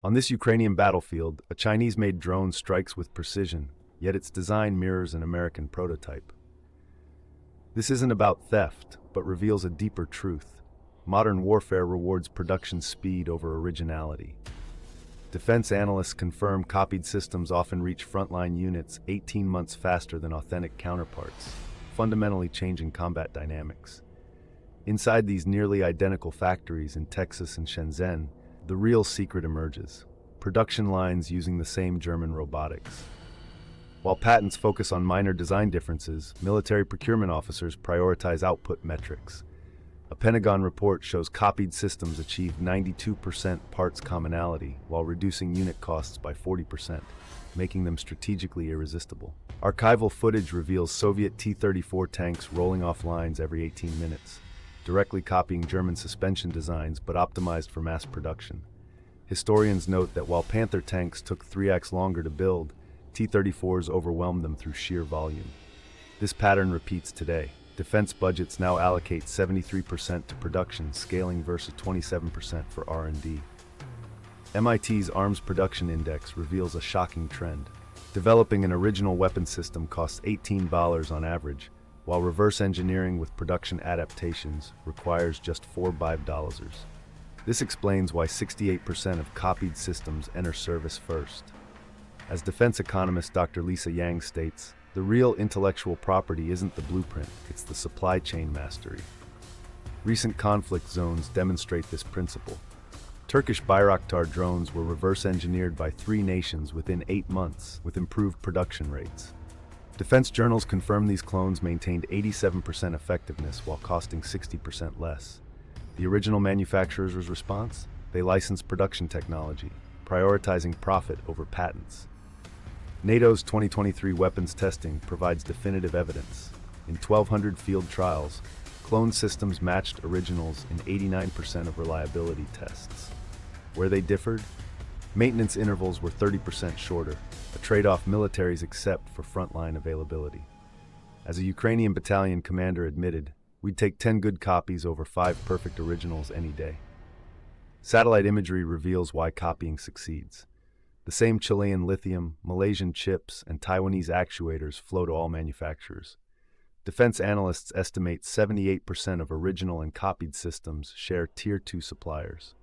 On this Ukrainian battlefield, a Chinese-made drone strikes with precision, yet its design mirrors an American prototype. This isn't about theft, but reveals a deeper truth. Modern warfare rewards production speed over originality. Defense analysts confirm copied systems often reach frontline units 18 months faster than authentic counterparts, fundamentally changing combat dynamics. Inside these nearly identical factories in Texas and Shenzhen, the real secret emerges: production lines using the same German robotics. While patents focus on minor design differences, military procurement officers prioritize output metrics. A Pentagon report shows copied systems achieve 92% parts commonality while reducing unit costs by 40%, making them strategically irresistible. Archival footage reveals Soviet T-34 tanks rolling off lines every 18 minutes, directly copying German suspension designs but optimized for mass production. Historians note that while Panther tanks took 3x longer to build, T-34s overwhelmed them through sheer volume. This pattern repeats today. Defense budgets now allocate 73% to production, scaling versus 27% for R&D. MIT's Arms Production Index reveals a shocking trend. Developing an original weapon system costs $18 on average, while reverse engineering with production adaptations requires just $4. This explains why 68% of copied systems enter service first. As defense economist Dr. Lisa Yang states, the real intellectual property isn't the blueprint, it's the supply chain mastery. Recent conflict zones demonstrate this principle. Turkish Bayraktar drones were reverse engineered by 3 nations within 8 months, with improved production rates. Defense journals confirm these clones maintained 87% effectiveness while costing 60% less. The original manufacturer's response? They licensed production technology, prioritizing profit over patents. NATO's 2023 weapons testing provides definitive evidence. In 1,200 field trials, cloned systems matched originals in 89% of reliability tests. Where they differed? Maintenance intervals were 30% shorter, a trade-off militaries accept for frontline availability. As a Ukrainian battalion commander admitted, we'd take 10 good copies over 5 perfect originals any day. Satellite imagery reveals why copying succeeds. The same Chilean lithium, Malaysian chips, and Taiwanese actuators flow to all manufacturers. Defense analysts estimate 78% of original and copied systems share Tier 2 suppliers.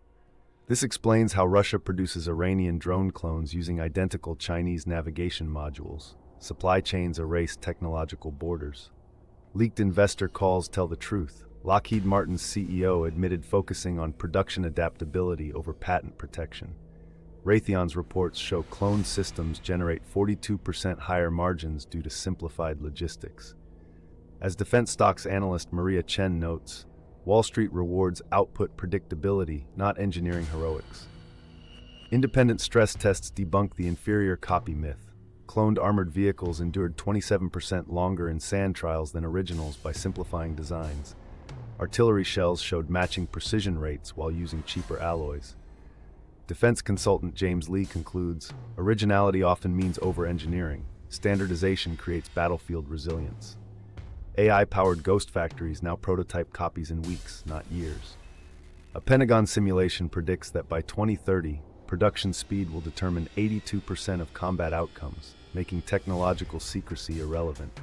This explains how Russia produces Iranian drone clones using identical Chinese navigation modules. Supply chains erase technological borders. Leaked investor calls tell the truth. Lockheed Martin's CEO admitted focusing on production adaptability over patent protection. Raytheon's reports show cloned systems generate 42% higher margins due to simplified logistics. As defense stocks analyst Maria Chen notes, Wall Street rewards output predictability, not engineering heroics. Independent stress tests debunk the inferior copy myth. Cloned armored vehicles endured 27% longer in sand trials than originals by simplifying designs. Artillery shells showed matching precision rates while using cheaper alloys. Defense consultant James Lee concludes, originality often means over-engineering. Standardization creates battlefield resilience. AI-powered ghost factories now prototype copies in weeks, not years. A Pentagon simulation predicts that by 2030, production speed will determine 82% of combat outcomes, making technological secrecy irrelevant.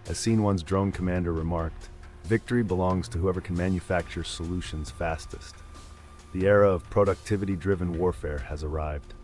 As Scene 1's drone commander remarked, victory belongs to whoever can manufacture solutions fastest. The era of productivity-driven warfare has arrived.